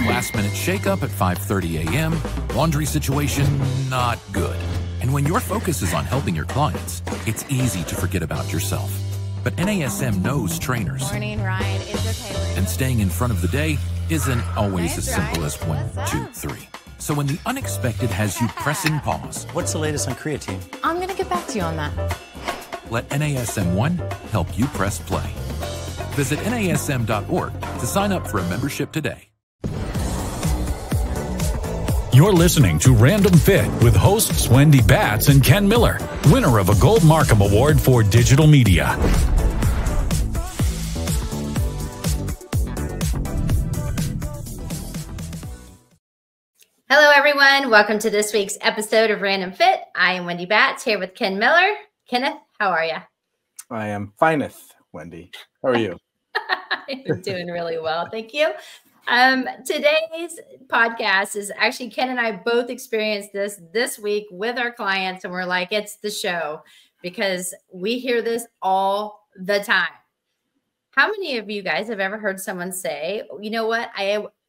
Last minute shakeup at 5:30 a.m., laundry situation not good. And when your focus is on helping your clients, it's easy to forget about yourself. But NASM knows trainers. Morning, Ryan. It's okay. And staying in front of the day isn't always as simple as 1, 2, 3. So when the unexpected has you pressing pause, what's the latest on creatine? I'm going to get back to you on that. let NASM1 help you press play. Visit NASM.org to sign up for a membership today. You're listening to Random Fit with hosts Wendy Batts and Ken Miller, winner of a Gold Markham Award for Digital Media. Hello, everyone. Welcome to this week's episode of Random Fit. I am Wendy Batts here with Ken Miller. Kenneth, how are you? I am fineth, Wendy. How are you? I'm doing really well. Thank you. Today's podcast is actually Ken and I both experienced this week with our clients, and we're like, it's the show, because we hear this all the time. How many of you guys have ever heard someone say, you know what,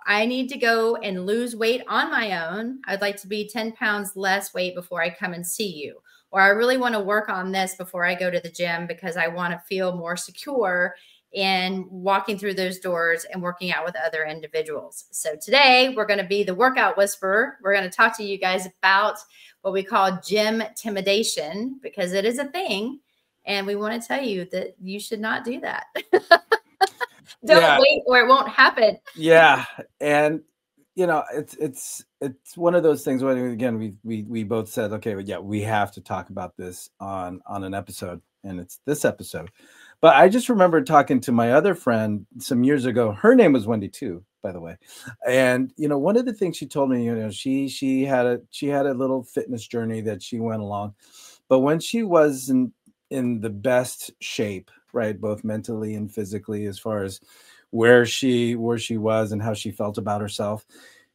I need to go and lose weight on my own. I'd like to be 10 pounds less weight before I come and see you. Or I really want to work on this before I go to the gym because I want to feel more secure in walking through those doors and working out with other individuals. So today we're going to be the workout whisperer. We're going to talk to you guys about what we call gym intimidation, because it is a thing. And we want to tell you that you should not do that. Don't wait or it won't happen. Yeah. And you know, it's one of those things where, again, we both said, okay, well, yeah, we have to talk about this on an episode, and it's this episode. But I just remember talking to my other friend some years ago. Her name was Wendy too, by the way. And you know, one of the things she told me, you know, she had a little fitness journey that she went along, but when she was in the best shape, right, both mentally and physically, as far as where she was and how she felt about herself,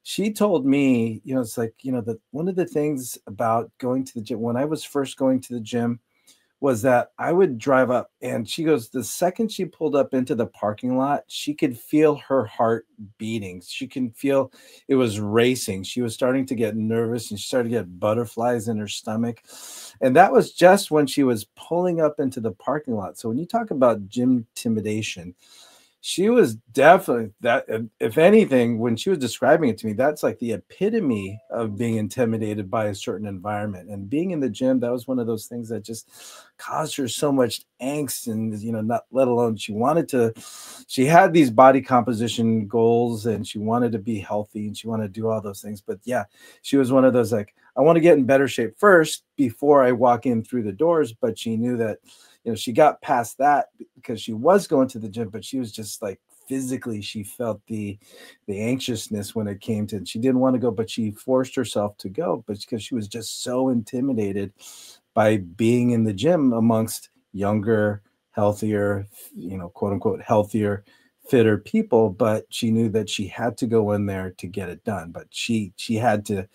she told me, you know, it's like, you know, that one of the things about going to the gym, when I was first going to the gym, was that I would drive up, and she goes, the second she pulled up into the parking lot, she could feel her heart beating. She can feel it was racing. She was starting to get nervous, and she started to get butterflies in her stomach. And that was just when she was pulling up into the parking lot. So when you talk about gym intimidation, she was definitely that. If anything, when she was describing it to me, that's like the epitome of being intimidated by a certain environment. And being in the gym, that was one of those things that just caused her so much angst. And, you know, not let alone she had these body composition goals, and she wanted to be healthy, and she wanted to do all those things. But yeah, she was one of those, like, I want to get in better shape first before I walk in through the doors. But she knew that, you know, she got past that because she was going to the gym, but she was just like, physically, she felt the anxiousness when it came to, and she didn't want to go, but she forced herself to go, but because she was just so intimidated by being in the gym amongst younger, healthier, you know, quote unquote, healthier, fitter people. But she knew that she had to go in there to get it done. But she had to,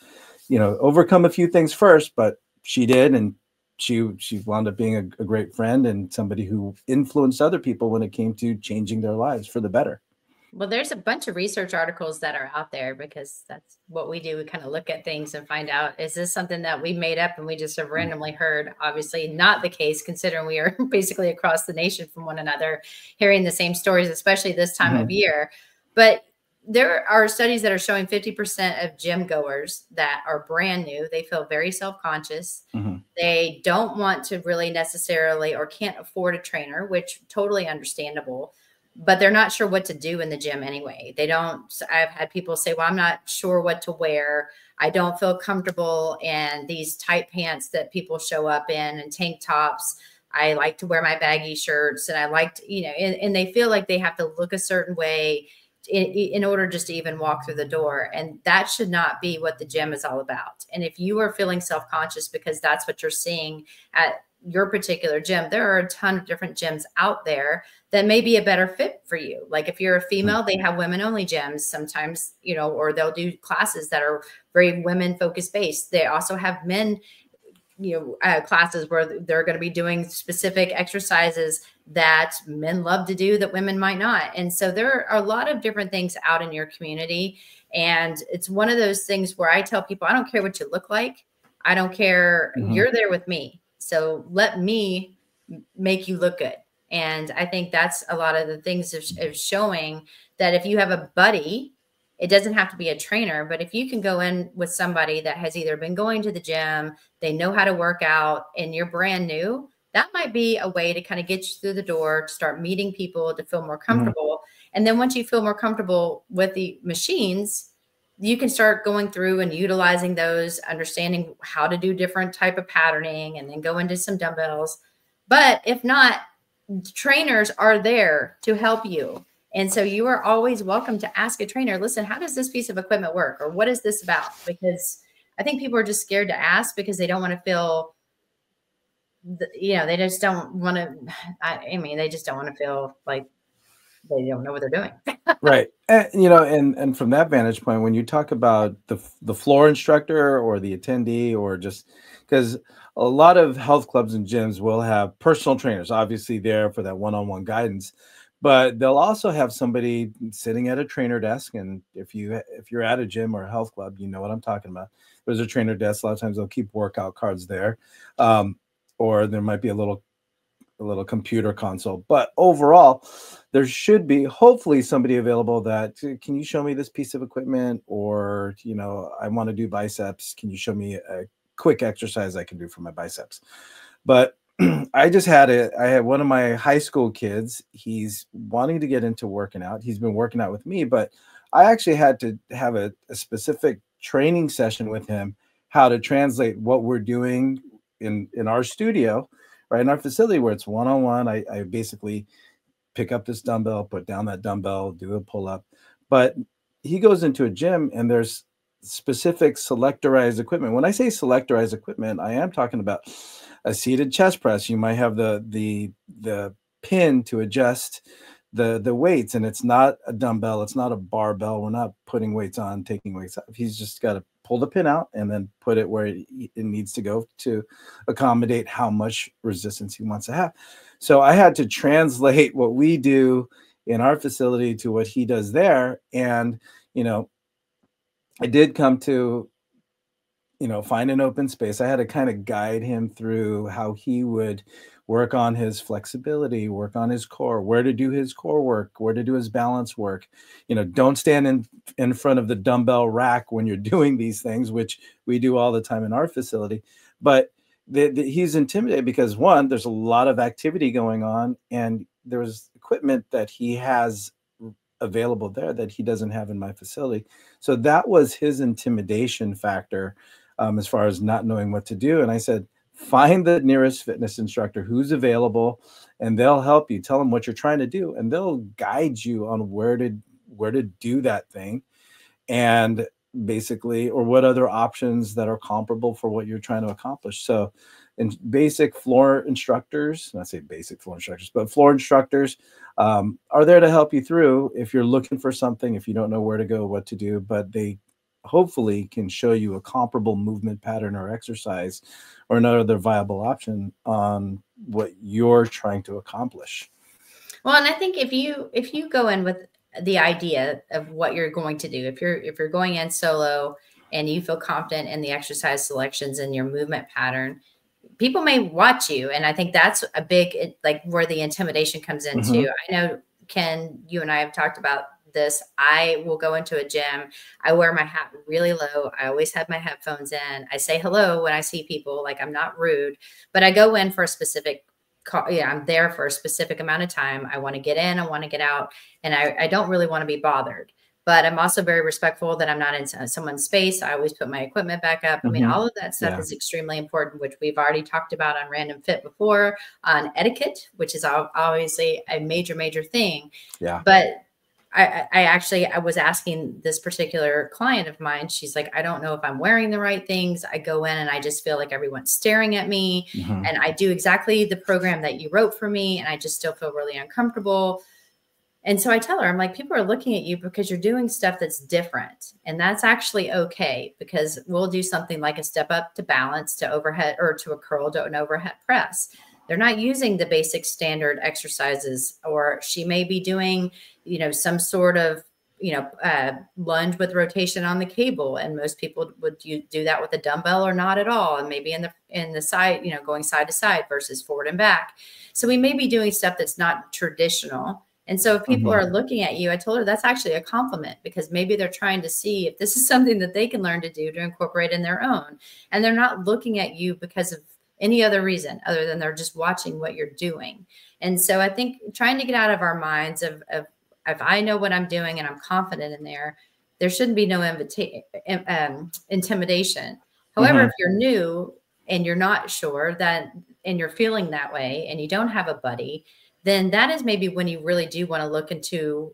you know, overcome a few things first, but she did. And she wound up being a great friend and somebody who influenced other people when it came to changing their lives for the better. Well, there's a bunch of research articles that are out there, because that's what we do. We kind of look at things and find out, is this something that we made up and we just have randomly heard? Obviously not the case, considering we are basically across the nation from one another, hearing the same stories, especially this time of year. But there are studies that are showing 50% of gym goers that are brand new. They feel very self-conscious. They don't want to really necessarily, or can't afford a trainer, which totally understandable, but they're not sure what to do in the gym anyway. I've had people say, well, I'm not sure what to wear. I don't feel comfortable in these tight pants that people show up in and tank tops. I like to wear my baggy shirts, and I like to, you know, and they feel like they have to look a certain way in order just to even walk through the door. And that should not be what the gym is all about. And if you are feeling self-conscious because that's what you're seeing at your particular gym, there are a ton of different gyms out there that may be a better fit for you. Like if you're a female, they have women only gyms sometimes, you know, or they'll do classes that are very women focused based. They also have men, you know, classes where they're going to be doing specific exercises that men love to do that women might not. And so there are a lot of different things out in your community. And it's one of those things where I tell people, I don't care what you look like. I don't care. You're there with me. So let me make you look good. And I think that's a lot of the things of showing that if you have a buddy, it doesn't have to be a trainer, but if you can go in with somebody that has either been going to the gym, they know how to work out, and you're brand new, that might be a way to kind of get you through the door, to start meeting people, to feel more comfortable. And then once you feel more comfortable with the machines, you can start going through and utilizing those, understanding how to do different type of patterning, and then go into some dumbbells. But if not, trainers are there to help you. And so you are always welcome to ask a trainer, listen, how does this piece of equipment work? Or what is this about? Because I think people are just scared to ask because they don't want to feel, they just don't want to, they just don't want to feel like they don't know what they're doing. Right. And from that vantage point, when you talk about the floor instructor or the attendee, or just because a lot of health clubs and gyms will have personal trainers, obviously there for that one-on-one guidance, but they'll also have somebody sitting at a trainer desk. And if you're at a gym or a health club, you know what I'm talking about. There's a trainer desk. A lot of times they'll keep workout cards there, or there might be a little computer console. But overall, there should be hopefully somebody available that, can you show me this piece of equipment? Or, I want to do biceps. Can you show me a quick exercise I can do for my biceps? But I had one of my high school kids. He's wanting to get into working out. He's been working out with me, but I actually had to have a specific training session with him, how to translate what we're doing in our studio, right, in our facility where it's one-on-one. I basically pick up this dumbbell, put down that dumbbell, do a pull-up. But he goes into a gym and there's specific selectorized equipment. When I say selectorized equipment, I am talking about a seated chest press. You might have the pin to adjust the weights, and it's not a dumbbell, it's not a barbell. We're not putting weights on, taking weights off. He's just got to pull the pin out and then put it where it needs to go to accommodate how much resistance he wants to have. So I had to translate what we do in our facility to what he does there. And, I did come to, find an open space. I had to kind of guide him through how he would work on his flexibility, work on his core, where to do his core work, where to do his balance work. Don't stand in front of the dumbbell rack when you're doing these things, which we do all the time in our facility. But he's intimidated because, one, there's a lot of activity going on, and there's equipment that he has available there that he doesn't have in my facility. So that was his intimidation factor, as far as not knowing what to do. And I said, find the nearest fitness instructor who's available, and they'll help you. Tell them what you're trying to do, and they'll guide you on where to do that thing, and basically, or what other options that are comparable for what you're trying to accomplish. So, in basic floor instructors, not say basic floor instructors, but floor instructors are there to help you through if you're looking for something, if you don't know where to go, what to do, but they hopefully can show you a comparable movement pattern or exercise or another viable option on what you're trying to accomplish. Well, and I think if you go in with the idea of what you're going to do, if you're going in solo and you feel confident in the exercise selections and your movement pattern, people may watch you. And I think that's a big, like, where the intimidation comes in too. I know, Ken, you and I have talked about this. I will go into a gym. I wear my hat really low. I always have my headphones in. I say hello when I see people, like, I'm not rude, but I go in for a specific I'm there for a specific amount of time. I want to get in, I want to get out, and I don't really want to be bothered. But I'm also very respectful that I'm not in someone's space. I always put my equipment back up. I mean, all of that stuff is extremely important, which we've already talked about on Random Fit before, on etiquette, which is obviously a major, major thing. Yeah. But I was asking this particular client of mine. She's like, I don't know if I'm wearing the right things. I go in and I just feel like everyone's staring at me, and I do exactly the program that you wrote for me, and I just still feel really uncomfortable. And so I tell her, I'm like, people are looking at you because you're doing stuff that's different. And that's actually okay, because we'll do something like a step up to balance, to overhead, or to a curl, to an overhead press. they're not using the basic standard exercises, or she may be doing, some sort of, lunge with rotation on the cable. And most people would do that with a dumbbell or not at all. And maybe in the side, going side to side versus forward and back. So we may be doing stuff that's not traditional. And so if people are looking at you, I told her that's actually a compliment, because maybe they're trying to see if this is something that they can learn to do to incorporate in their own. And they're not looking at you because of any other reason other than they're just watching what you're doing. And so I think trying to get out of our minds of if I know what I'm doing and I'm confident in there shouldn't be no intimidation. However, if you're new and you're not sure and you're feeling that way and you don't have a buddy, then that is maybe when you really do want to look into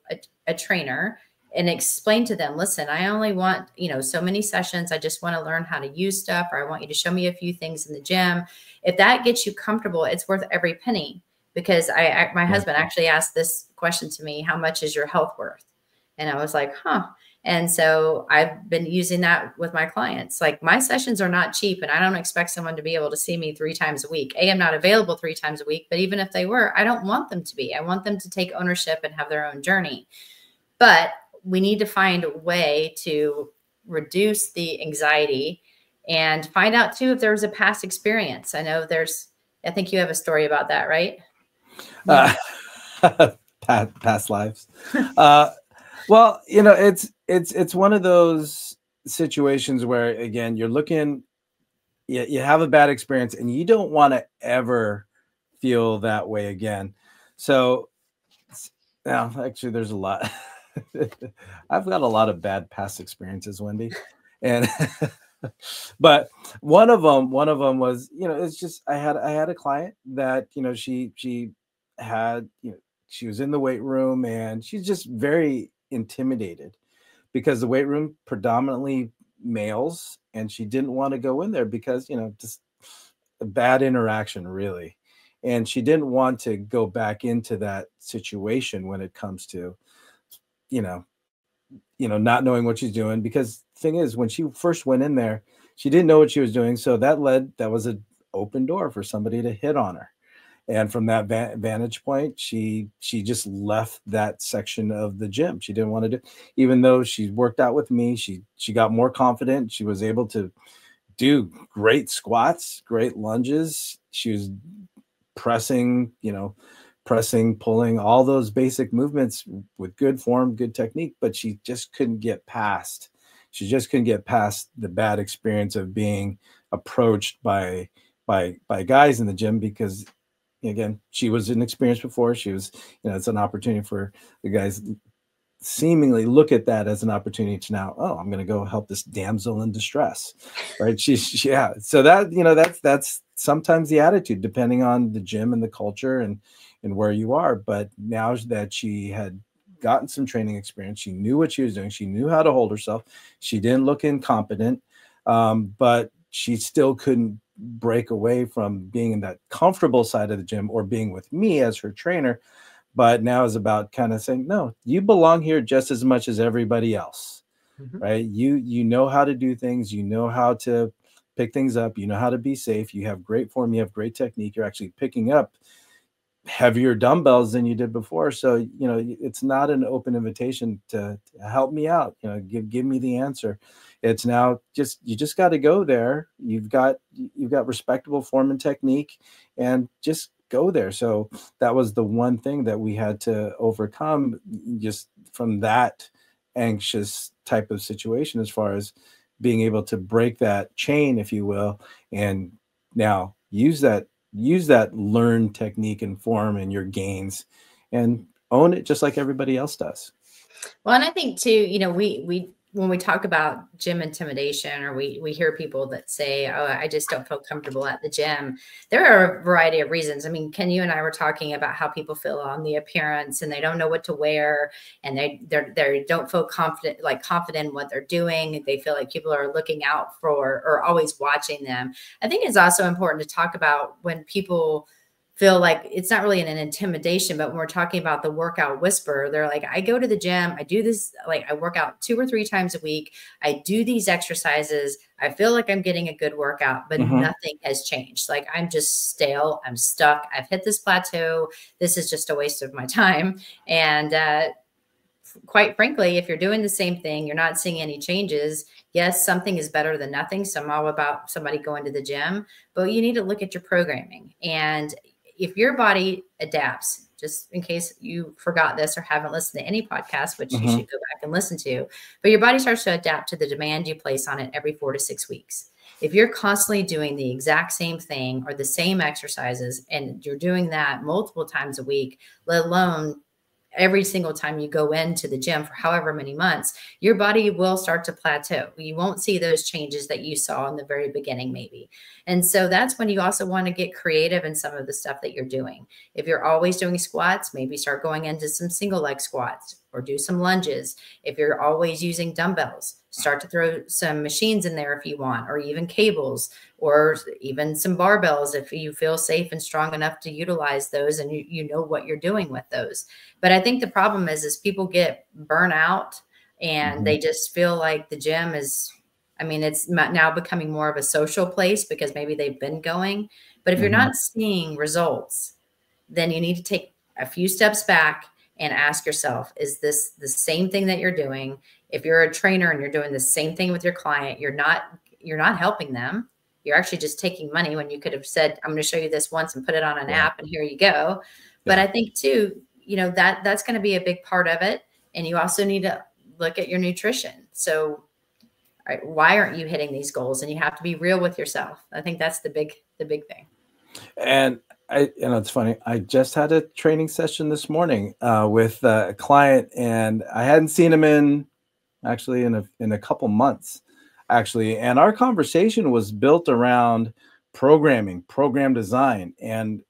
a trainer and explain to them, listen, I only want, so many sessions. I just want to learn how to use stuff, or I want you to show me a few things in the gym. If that gets you comfortable, it's worth every penny. Because my husband actually asked this question to me, how much is your health worth? And I was like, huh. And so I've been using that with my clients. Like, my sessions are not cheap, and I don't expect someone to be able to see me 3 times a week. I'm not available 3 times a week, but even if they were, I don't want them to be. I want them to take ownership and have their own journey. But we need to find a way to reduce the anxiety and find out too if there's a past experience. I think you have a story about that, right? Past lives. Well, it's one of those situations where, again, you're looking, you have a bad experience and you don't want to ever feel that way again. So now, actually, there's a lot. I've got a lot of bad past experiences, Wendy, and but one of them was, it's just I had a client that, she had, she was in the weight room and she's just very intimidated because the weight room predominantly males, and she didn't want to go in there because, just a bad interaction, really. And she didn't want to go back into that situation when it comes to, not knowing what she's doing. Because the thing is, when she first went in there, she didn't know what she was doing. So that was an open door for somebody to hit on her. And from that vantage point, she just left that section of the gym. She didn't want to do, even though she worked out with me, she got more confident. She was able to do great squats, great lunges. She was pressing, pulling, all those basic movements with good form, good technique, but she just couldn't get past. She just couldn't get past the bad experience of being approached by guys in the gym, because, again, she was inexperienced before. She was, it's an opportunity for the guys seemingly look at that as an opportunity to now, oh, I'm going to go help this damsel in distress, right? Yeah. So that, that's sometimes the attitude, depending on the gym and the culture and where you are. But now that she had gotten some training experience, she knew what she was doing. She knew how to hold herself. She didn't look incompetent, but she still couldn't break away from being in that comfortable side of the gym or being with me as her trainer. But now is about kind of saying, no, you belong here just as much as everybody else, right? You know how to do things. You know how to pick things up. You know how to be safe. You have great form. You have great technique. You're actually picking up heavier dumbbells than you did before. So, it's not an open invitation to help me out, give me the answer. It's now you just got to go there. You've got respectable form and technique, and just go there. So that was the one thing that we had to overcome, just from that anxious type of situation, as far as being able to break that chain, if you will, and now use that learned technique and form and your gains and own it just like everybody else does. Well, and I think too, we when we talk about gym intimidation, or we hear people that say, oh, I just don't feel comfortable at the gym. There are a variety of reasons. I mean, Ken, you and I were talking about how people feel on the appearance and they don't know what to wear, and they don't feel confident in what they're doing. They feel like people are looking out for or always watching them. I think it's also important to talk about when people feel like it's not really an intimidation, but when we're talking about the workout whisperer, they're like, I go to the gym, I do this, like I work out 2 or 3 times a week. I do these exercises. I feel like I'm getting a good workout, but nothing has changed. Like I'm just stale. I'm stuck. I've hit this plateau. This is just a waste of my time. And quite frankly, if you're doing the same thing, you're not seeing any changes. Yes, something is better than nothing. So I'm all about somebody going to the gym, but you need to look at your programming. And if your body adapts, just in case you forgot this or haven't listened to any podcast, which you should go back and listen to, but your body starts to adapt to the demand you place on it every 4 to 6 weeks. If you're constantly doing the exact same thing or the same exercises, and you're doing that multiple times a week, let alone every single time you go into the gym for however many months, your body will start to plateau. You won't see those changes that you saw in the very beginning, maybe. And so that's when you also want to get creative in some of the stuff that you're doing. If you're always doing squats, maybe start going into some single leg squats or do some lunges. If you're always using dumbbells, start to throw some machines in there if you want, or even cables, or even some barbells if you feel safe and strong enough to utilize those and you know what you're doing with those. But I think the problem is people get burnt out and they just feel like the gym is, I mean, it's now becoming more of a social place because maybe they've been going. But if you're not seeing results, then you need to take a few steps back and ask yourself, is this the same thing that you're doing? If you're a trainer and you're doing the same thing with your client, you're not helping them. You're actually just taking money when you could have said, I'm going to show you this once and put it on an app and here you go. But I think too, you know, that's going to be a big part of it. And you also need to look at your nutrition. So why aren't you hitting these goals? And you have to be real with yourself. I think that's the big thing. And it's funny. I just had a training session this morning with a client, and I hadn't seen him in a couple months, actually. And our conversation was built around programming, program design. And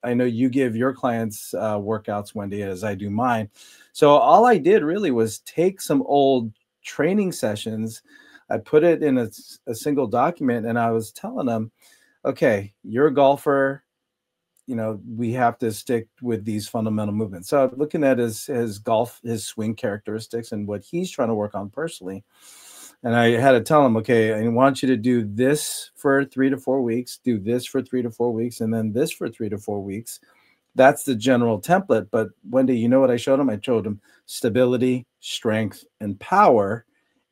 I know you give your clients workouts, Wendy, as I do mine. So all I did really was take some old training sessions. I put it in a single document, and I was telling them, okay, you're a golfer. You know, we have to stick with these fundamental movements. So looking at his golf, his swing characteristics and what he's trying to work on personally. And I had to tell him, okay, I want you to do this for 3 to 4 weeks, do this for 3 to 4 weeks, and then this for 3 to 4 weeks. That's the general template. But Wendy, you know what I showed him? I showed him stability, strength, and power,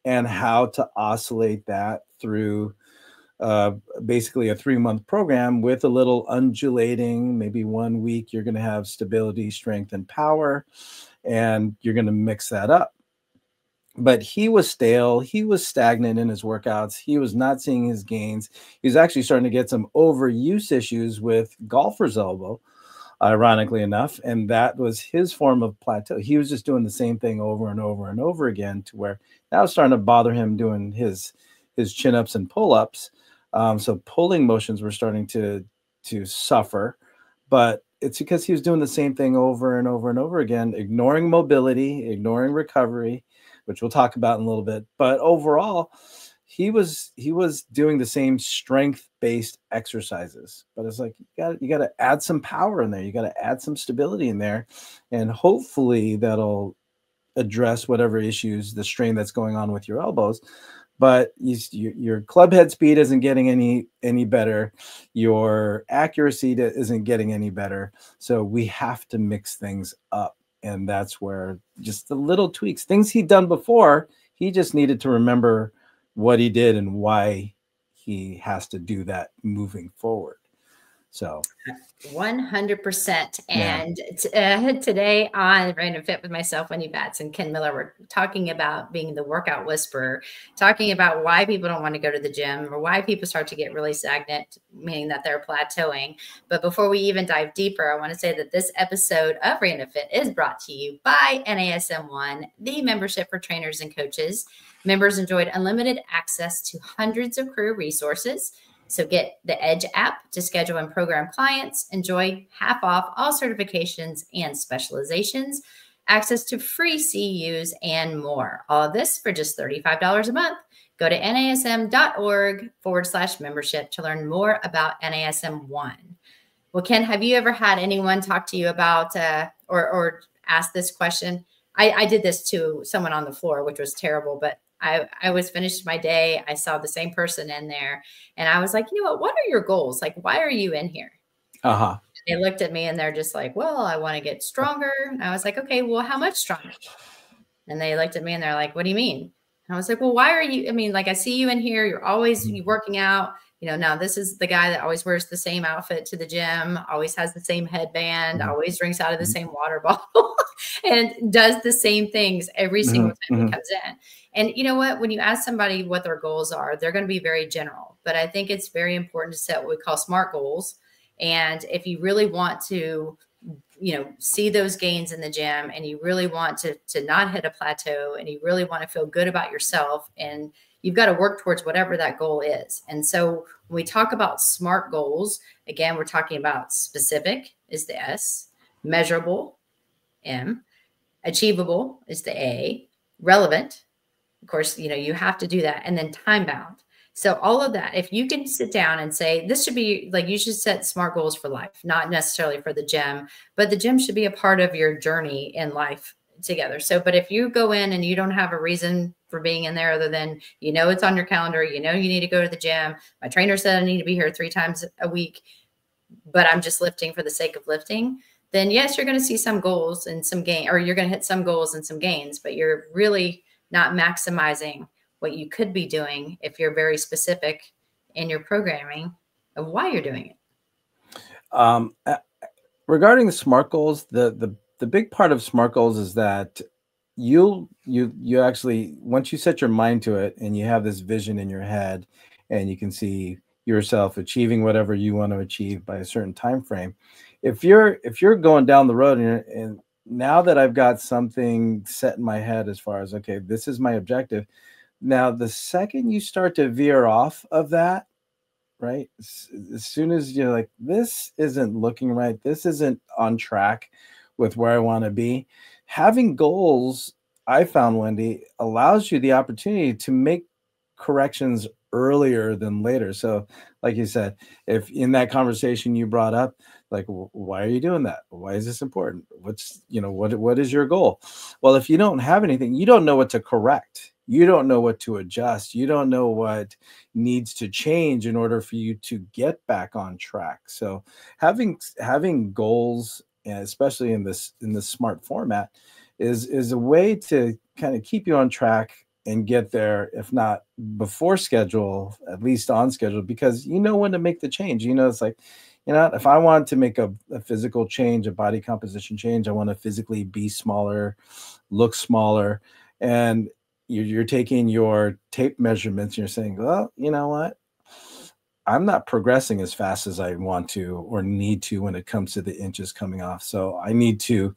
and how to oscillate that through basically a 3-month program with a little undulating. Maybe 1 week you're going to have stability, strength, and power, and you're going to mix that up. But he was stale. He was stagnant in his workouts. He was not seeing his gains. He was actually starting to get some overuse issues with golfer's elbow, ironically enough. And that was his form of plateau. He was just doing the same thing over and over and over again, to where that was starting to bother him doing his chin-ups and pull-ups. So pulling motions were starting to suffer, but it's because he was doing the same thing over and over and over again, ignoring mobility, ignoring recovery, which we'll talk about in a little bit. But overall, he was doing the same strength-based exercises. But it's like you got to add some power in there. You got to add some stability in there, and hopefully that'll address whatever issues, the strain that's going on with your elbows. But your club head speed isn't getting any better. Your accuracy isn't getting any better. So we have to mix things up. And that's where just the little tweaks, things he'd done before, he just needed to remember what he did and why he has to do that moving forward. So 100%. And today on Random Fit with myself, Wendy Batts, and Ken Miller, we're talking about being the workout whisperer, talking about why people don't want to go to the gym or why people start to get really stagnant, meaning that they're plateauing. But before we even dive deeper, I want to say that this episode of Random Fit is brought to you by NASM One, the membership for trainers and coaches. Members enjoyed unlimited access to hundreds of career resources. So get the Edge app to schedule and program clients, enjoy half off all certifications and specializations, access to free CEUs, and more. All of this for just $35 a month. Go to nasm.org/membership to learn more about NASM One. Well, Ken, have you ever had anyone talk to you about or ask this question? I did this to someone on the floor, which was terrible, but I was finished my day. I saw the same person in there and I was like, you know what are your goals? Like, why are you in here? Uh-huh. They looked at me and they're just like, well, I want to get stronger. And I was like, okay, well, how much stronger? And they looked at me and they're like, what do you mean? And I was like, well, why are you? I mean, like, I see you in here. You're always working out. You know, now this is the guy that always wears the same outfit to the gym, always has the same headband, always drinks out of the same water bottle and does the same things every single time he comes in. And you know what, when you ask somebody what their goals are, they're going to be very general, but I think it's very important to set what we call SMART goals. And if you really want to, you know, see those gains in the gym and you really want to not hit a plateau and you really want to feel good about yourself, and you've got to work towards whatever that goal is. And so when we talk about SMART goals, again, we're talking about specific is the S, measurable, M, achievable is the A, relevant. Of course, you know, you have to do that. And then time bound. So all of that, if you can sit down and say, this should be like, you should set SMART goals for life, not necessarily for the gym, but the gym should be a part of your journey in life together. So, but if you go in and you don't have a reason for being in there other than, you know, it's on your calendar, you know, you need to go to the gym. My trainer said I need to be here 3 times a week, but I'm just lifting for the sake of lifting. Then yes, you're going to see some goals and some gain, or you're going to hit some goals and some gains, but you're really not maximizing what you could be doing if you're very specific in your programming of why you're doing it. Regarding the SMART goals, the big part of SMART goals is that you actually, once you set your mind to it and you have this vision in your head and you can see yourself achieving whatever you want to achieve by a certain time frame, if you're going down the road and now that I've got something set in my head as far as, okay, this is my objective. Now, the second you start to veer off of that, right? As soon as you're like, this isn't looking right, this isn't on track with where I want to be. Having goals, I found, Wendy, allows you the opportunity to make corrections earlier than later. So like you said, if in that conversation you brought up, like, why are you doing that? Why is this important? What's, you know, what is your goal? Well, if you don't have anything, you don't know what to correct. You don't know what to adjust. You don't know what needs to change in order for you to get back on track. So having goals, especially in this SMART format, is a way to kind of keep you on track and get there, if not before schedule, at least on schedule, because you know when to make the change. You know, it's like, you know, if I want to make a physical change, a body composition change, I want to physically be smaller, look smaller, and you're taking your tape measurements and you're saying, well, you know what? I'm not progressing as fast as I want to or need to when it comes to the inches coming off. So I need to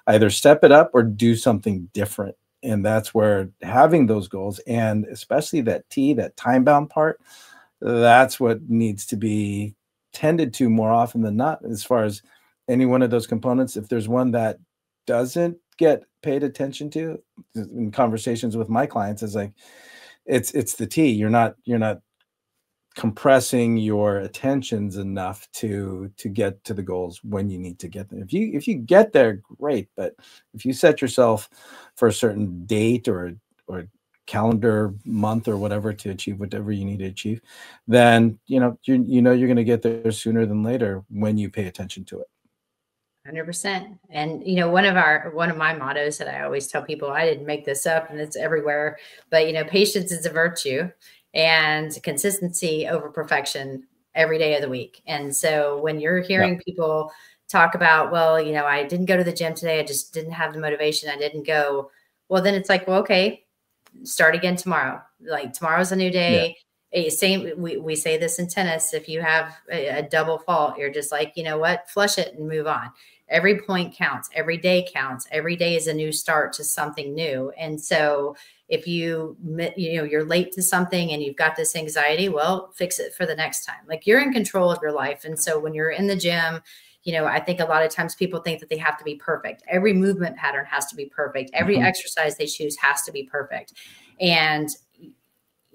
either step it up or do something different. And that's where having those goals, and especially that T, that time-bound part, that's what needs to be tended to more often than not. As far as any one of those components, if there's one that doesn't get paid attention to in conversations with my clients, is like, it's the T. You're not compressing your attentions enough to get to the goals when you need to get there. If you get there, great. But if you set yourself for a certain date or calendar month or whatever to achieve whatever you need to achieve, then you're going to get there sooner than later when you pay attention to it. 100%. And, you know, one of my mottos that I always tell people, I didn't make this up and it's everywhere, but, you know, patience is a virtue and consistency over perfection every day of the week. And so when you're hearing people talk about, well, you know, I didn't go to the gym today, I just didn't have the motivation, I didn't go. Well, then it's like, well, okay, start again tomorrow. Like tomorrow's a new day. Same, we say this in tennis. If you have a double fault, you're just like, you know what, flush it and move on. Every point counts. Every day counts. Every day is a new start to something new. And so if you're late to something and you've got this anxiety, well, fix it for the next time. Like, you're in control of your life. And so when you're in the gym, you know, I think a lot of times people think that they have to be perfect. Every movement pattern has to be perfect. Every exercise they choose has to be perfect. And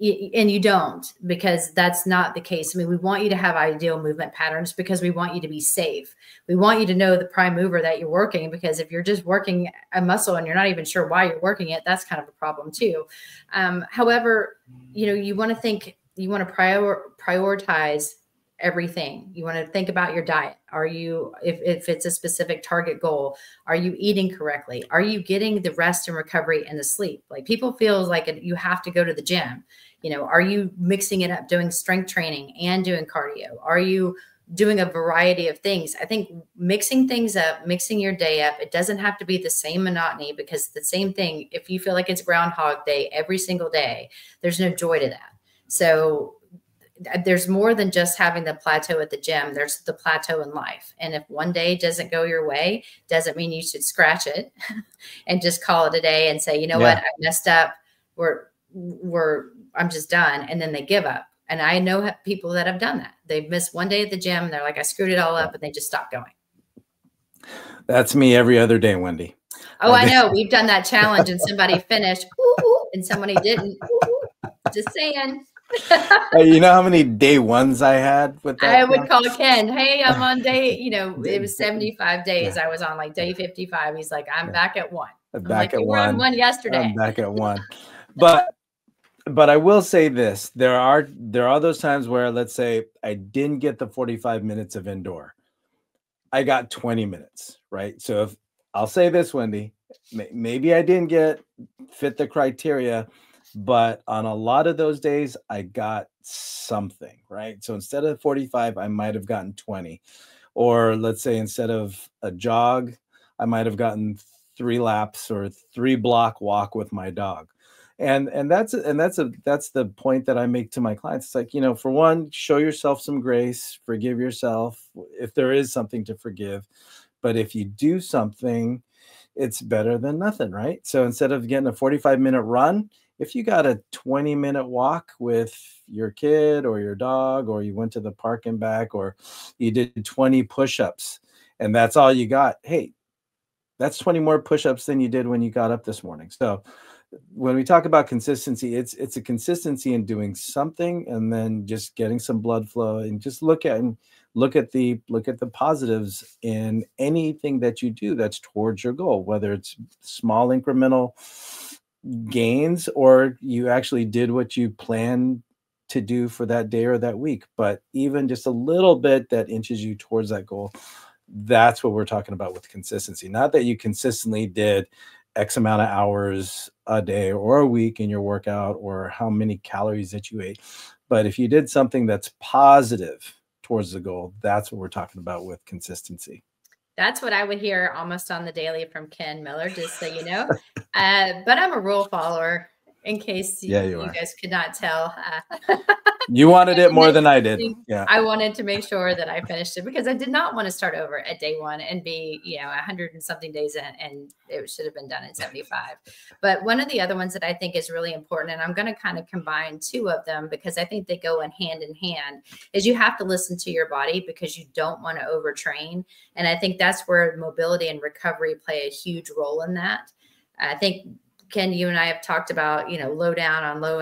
And you don't, because that's not the case. I mean, we want you to have ideal movement patterns because we want you to be safe. We want you to know the prime mover that you're working, because if you're just working a muscle and you're not even sure why you're working it, that's kind of a problem too. However, you want to prioritize everything. You want to think about your diet. Are you, if it's a specific target goal, are you eating correctly? Are you getting the rest and recovery and the sleep? Like, people feel like you have to go to the gym. Are you mixing it up, doing strength training and doing cardio? Are you doing a variety of things? I think mixing things up, mixing your day up, it doesn't have to be the same monotony, because the same thing, if you feel like it's Groundhog Day every single day, there's no joy to that. So there's more than just having the plateau at the gym. There's the plateau in life. And if one day doesn't go your way, doesn't mean you should scratch it and just call it a day and say, what, I messed up. I'm just done. And then they give up. And I know people that have done that. They've missed one day at the gym. And they're like, I screwed it all up, and they just stopped going. That's me every other day, Wendy. Oh, I know. We've done that challenge and somebody finished and somebody didn't. Just saying. You know how many day ones I had with that? I would call Ken. Hey, I'm on day, it was 75 days. I was on like day 55. He's like, I'm back at 1. I'm back at 1. You were on 1 yesterday. I'm back at 1. But I will say this. There are those times where, let's say I didn't get the 45 minutes of indoor. I got 20 minutes, right? So if I'll say this, Wendy, maybe I didn't fit the criteria, but on a lot of those days, I got something, right? So instead of 45, I might have gotten 20. Or let's say instead of a jog, I might have gotten 3 laps or 3 block walk with my dog. And that's the point that I make to my clients. It's like, for one, show yourself some grace, forgive yourself if there is something to forgive. But if you do something, it's better than nothing, right? So instead of getting a 45-minute run, if you got a 20-minute walk with your kid or your dog, or you went to the park and back, or you did 20 push-ups and that's all you got, hey, that's 20 more push-ups than you did when you got up this morning. So when we talk about consistency, it's a consistency in doing something and then just getting some blood flow, and just look at the positives in anything that you do that's towards your goal, whether it's small incremental gains or you actually did what you planned to do for that day or that week. But even just a little bit that inches you towards that goal, that's what we're talking about with consistency. Not that you consistently did X amount of hours a day or a week in your workout, or how many calories that you ate. But if you did something that's positive towards the goal, that's what we're talking about with consistency. That's what I would hear almost on the daily from Ken Miller, just so you know. But I'm a rule follower, in case you guys could not tell. You wanted it more than I did. Yeah, I wanted to make sure that I finished it, because I did not want to start over at day 1 and be 100 and something days in, and it should have been done in 75. But one of the other ones that I think is really important, and I'm going to kind of combine 2 of them because I think they go in hand, is you have to listen to your body, because you don't want to overtrain. And I think that's where mobility and recovery play a huge role in that. I think, Ken, you and I have talked about, low down on low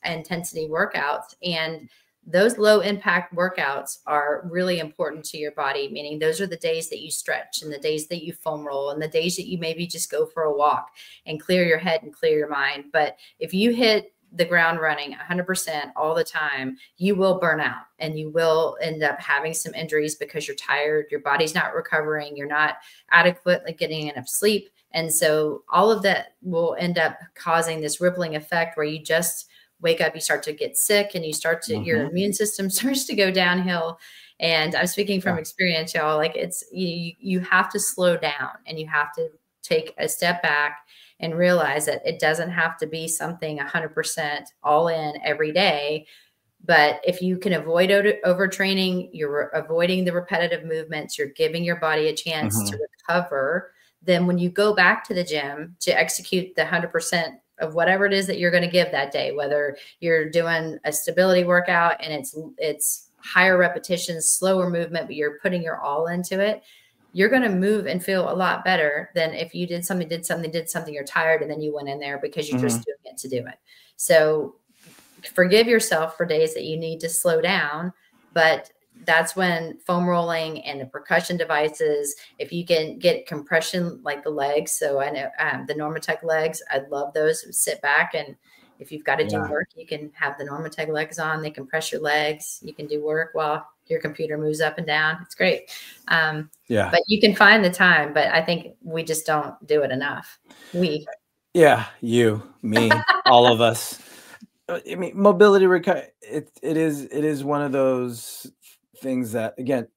intensity workouts, and those low impact workouts are really important to your body. Meaning those are the days that you stretch, and the days that you foam roll, and the days that you maybe just go for a walk and clear your head and clear your mind. But if you hit the ground running 100% all the time, you will burn out, and you will end up having some injuries because you're tired. Your body's not recovering. You're not adequately getting enough sleep. And so all of that will end up causing this rippling effect where you just wake up, you start to get sick, and you start to, your immune system starts to go downhill. And I'm speaking from experience, y'all. Like, it's, you have to slow down, and you have to take a step back and realize that it doesn't have to be something 100% all in every day. But if you can avoid overtraining, you're avoiding the repetitive movements, you're giving your body a chance to recover. Then when you go back to the gym to execute the 100% of whatever it is that you're going to give that day, whether you're doing a stability workout and it's higher repetitions, slower movement, but you're putting your all into it, you're going to move and feel a lot better than if you did something, you're tired, and then you went in there because you're just doing it to do it. So forgive yourself for days that you need to slow down, but that's when foam rolling and the percussion devices, if you can get compression like the legs. So I know the Normatec legs, I love those. Sit back, and if you've got to do work, you can have the Normatec legs on. They compress your legs. You can do work while your computer moves up and down. It's great. But you can find the time, but I think we just don't do it enough. You, me, all of us. I mean, mobility recovery, it is one of those things that, again,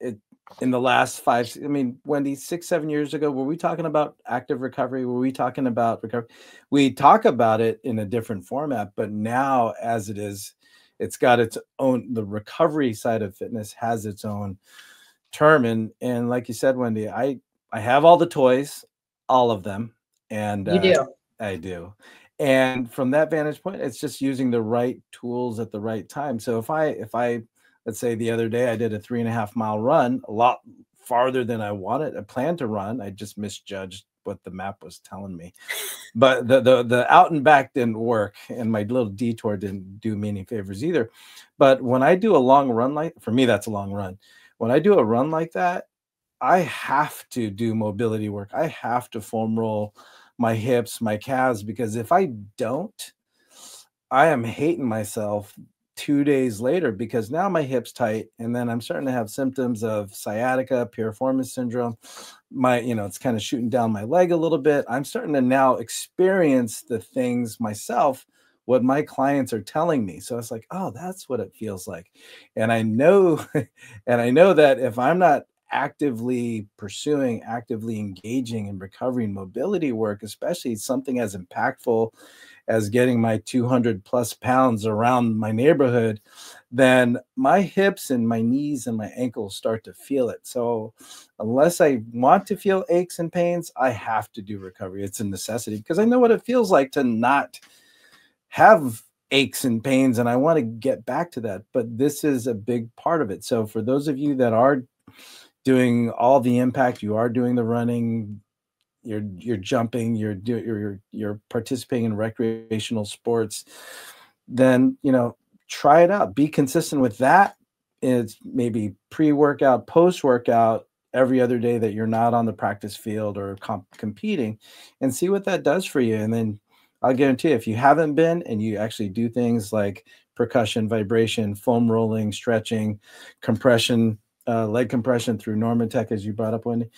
in the last Wendy, 6-7 years ago, were we talking about active recovery? Were we talking about recovery? We talk about it in a different format, but now as it is, it's got its own, the recovery side of fitness has its own term. And like you said, Wendy, I have all the toys, all of them. And you do. I do. And from that vantage point, it's just using the right tools at the right time. So if I let's say the other day I did a 3.5 mile run, a lot farther than I planned to run. I just misjudged what the map was telling me. But the out and back didn't work, and my little detour didn't do me any favors either. But when I do a long run, for me, that's a long run. When I do a run like that, I have to do mobility work. I have to foam roll my hips, my calves, because if I don't, I am hating myself 2 days later, because now my hip's tight, and then I'm starting to have symptoms of sciatica, piriformis syndrome. It's kind of shooting down my leg a little bit. I'm starting to now experience the things myself, what my clients are telling me. So it's like, oh, that's what it feels like. And I know, that if I'm not actively pursuing, actively engaging in recovery and mobility work, especially something as impactful as getting my 200 plus pounds around my neighborhood, then my hips and my knees and my ankles start to feel it. So unless I want to feel aches and pains, I have to do recovery. It's a necessity, because I know what it feels like to not have aches and pains, and I want to get back to that. But this is a big part of it. So for those of you that are doing all the impact, you are doing the running, you're jumping, you're participating in recreational sports, then try it out. Be consistent with that. It's maybe pre-workout, post-workout, every other day that you're not on the practice field or competing, and see what that does for you. And then I'll guarantee you, if you haven't been and you actually do things like percussion, vibration, foam rolling, stretching, compression, leg compression through Normatec, as you brought up, Wendy,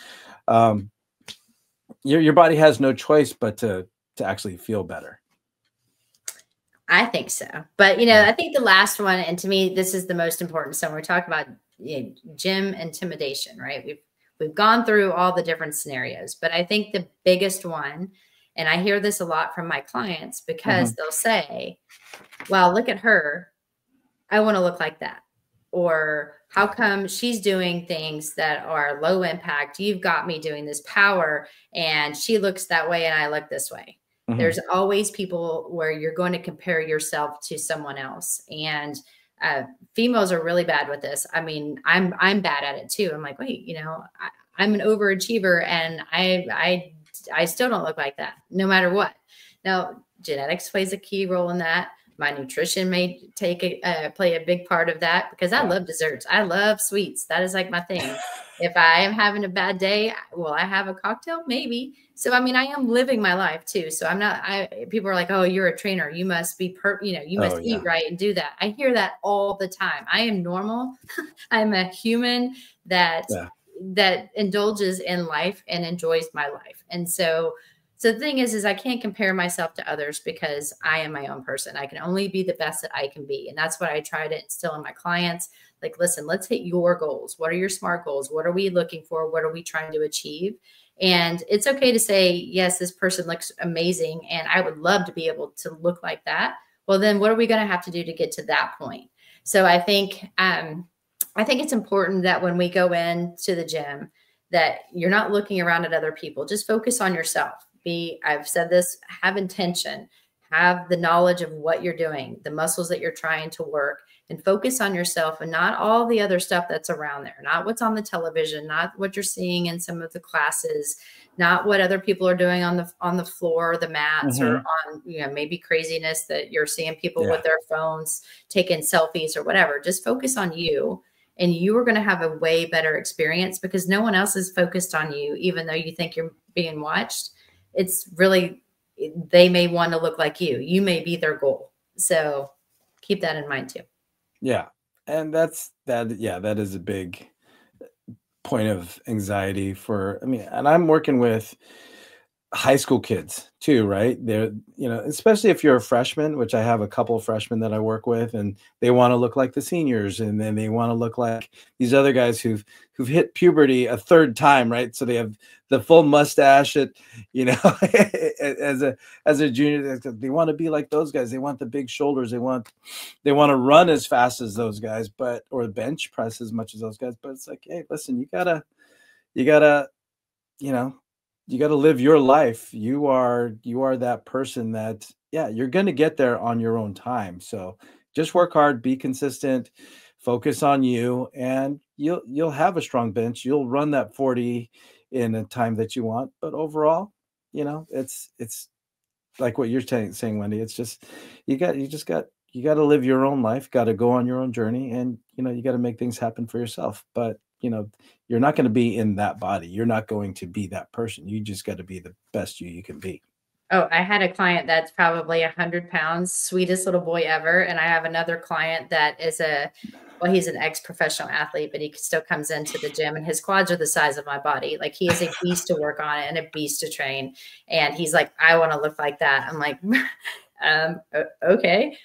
your body has no choice but to actually feel better. I think so. But, I think the last one, and to me, this is the most important. So we're talking about gym intimidation, right? We've gone through all the different scenarios, but I think the biggest one, and I hear this a lot from my clients, because they'll say, well, look at her, I want to look like that. Or how come she's doing things that are low impact? You've got me doing this power, and she looks that way and I look this way. There's always people where you're going to compare yourself to someone else. And females are really bad with this. I mean, I'm bad at it too. I'm like, wait, I'm an overachiever, and I still don't look like that no matter what. Now, genetics plays a key role in that. My nutrition may play a big part of that, because I love desserts. I love sweets. That is like my thing. If I am having a bad day, will I have a cocktail? Maybe. So, I mean, I am living my life too. So people are like, oh, you're a trainer. You must be, you must eat right and do that. I hear that all the time. I am normal. I'm a human that indulges in life and enjoys my life. And so the thing is I can't compare myself to others, because I am my own person. I can only be the best that I can be. And that's what I try to instill in my clients. Like, listen, let's hit your goals. What are your SMART goals? What are we looking for? What are we trying to achieve? And it's okay to say, yes, this person looks amazing, and I would love to be able to look like that. Well, then what are we going to have to do to get to that point? So I think it's important that when we go into the gym, that you're not looking around at other people. Just focus on yourself. I've said this, have intention, have the knowledge of what you're doing, the muscles that you're trying to work, and focus on yourself and not all the other stuff that's around there, not what's on the television, not what you're seeing in some of the classes, not what other people are doing on the floor or the mats or on, maybe craziness that you're seeing people with their phones taking selfies or whatever. Just focus on you, and you are going to have a way better experience because no one else is focused on you, even though you think you're being watched. It's really, they may want to look like you. You may be their goal. So keep that in mind too. Yeah. And that is a big point of anxiety and I'm working with high school kids too, right? They're, especially if you're a freshman, which I have a couple of freshmen that I work with, and they want to look like the seniors, and then they want to look like these other guys who've hit puberty a third time, right? So they have the full mustache as a junior. They want to be like those guys. They want the big shoulders. They want to run as fast as those guys, or bench press as much as those guys. But it's like, hey, listen, you gotta live your life. You are that person that, you're going to get there on your own time. So just work hard, be consistent, focus on you, and you'll have a strong bench. You'll run that 40 in a time that you want. But overall, it's like what you're saying, Wendy. It's just, you got to live your own life, got to go on your own journey, and, you got to make things happen for yourself. But you're not going to be in that body. You're not going to be that person. You just got to be the best you can be. Oh, I had a client that's probably 100 pounds, sweetest little boy ever. And I have another client that is he's an ex-professional athlete, but he still comes into the gym and his quads are the size of my body. Like, he is a beast to work on and a beast to train. And he's like, I want to look like that. I'm like, okay.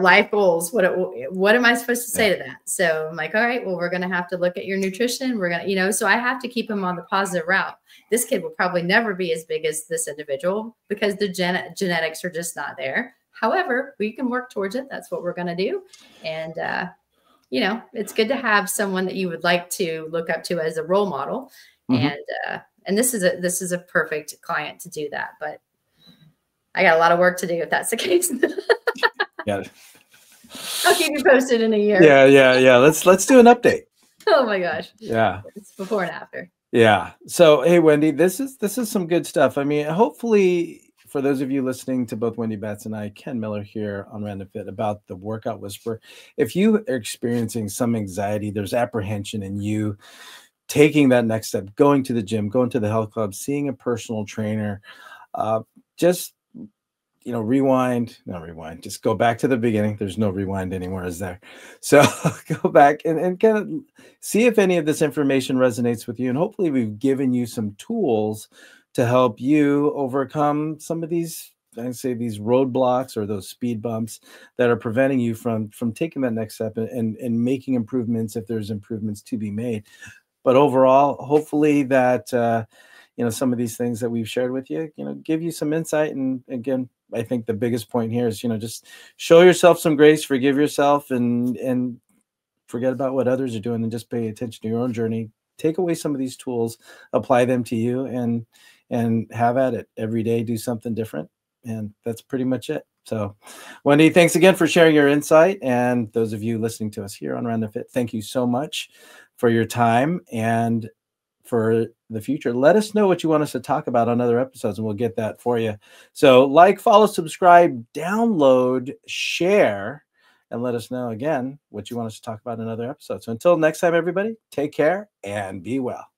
Life goals. What am I supposed to say to that? So I'm like, all right, well, we're going to have to look at your nutrition. We're going to, so I have to keep him on the positive route. This kid will probably never be as big as this individual because the genetics are just not there. However, we can work towards it. That's what we're going to do. And, it's good to have someone that you would like to look up to as a role model. And this is a perfect client to do that. But I got a lot of work to do if that's the case. Yeah. I'll keep you posted in a year. Yeah. Let's do an update. Oh my gosh. Yeah. It's before and after. Yeah. So, hey, Wendy, this is some good stuff. I mean, hopefully for those of you listening to both Wendy Batts and I, Ken Miller here on Random Fit, about the Workout Whisperer, if you are experiencing some anxiety, there's apprehension in you taking that next step, going to the gym, going to the health club, seeing a personal trainer, just just go back to the beginning. There's no rewind anymore, is there? So go back and kind of see if any of this information resonates with you. And hopefully we've given you some tools to help you overcome some of these, these roadblocks or those speed bumps that are preventing you from taking that next step and making improvements if there's improvements to be made. But overall, hopefully that, some of these things that we've shared with you, give you some insight. And again, I think the biggest point here is, just show yourself some grace, forgive yourself, and forget about what others are doing and just pay attention to your own journey. Take away some of these tools, apply them to you, and have at it every day. Do something different. And that's pretty much it. So, Wendy, thanks again for sharing your insight. And those of you listening to us here on Random Fit, thank you so much for your time and for the future. Let us know what you want us to talk about on other episodes, and we'll get that for you. So like, follow, subscribe, download, share, and let us know again what you want us to talk about in another episode. So until next time, everybody, take care and be well.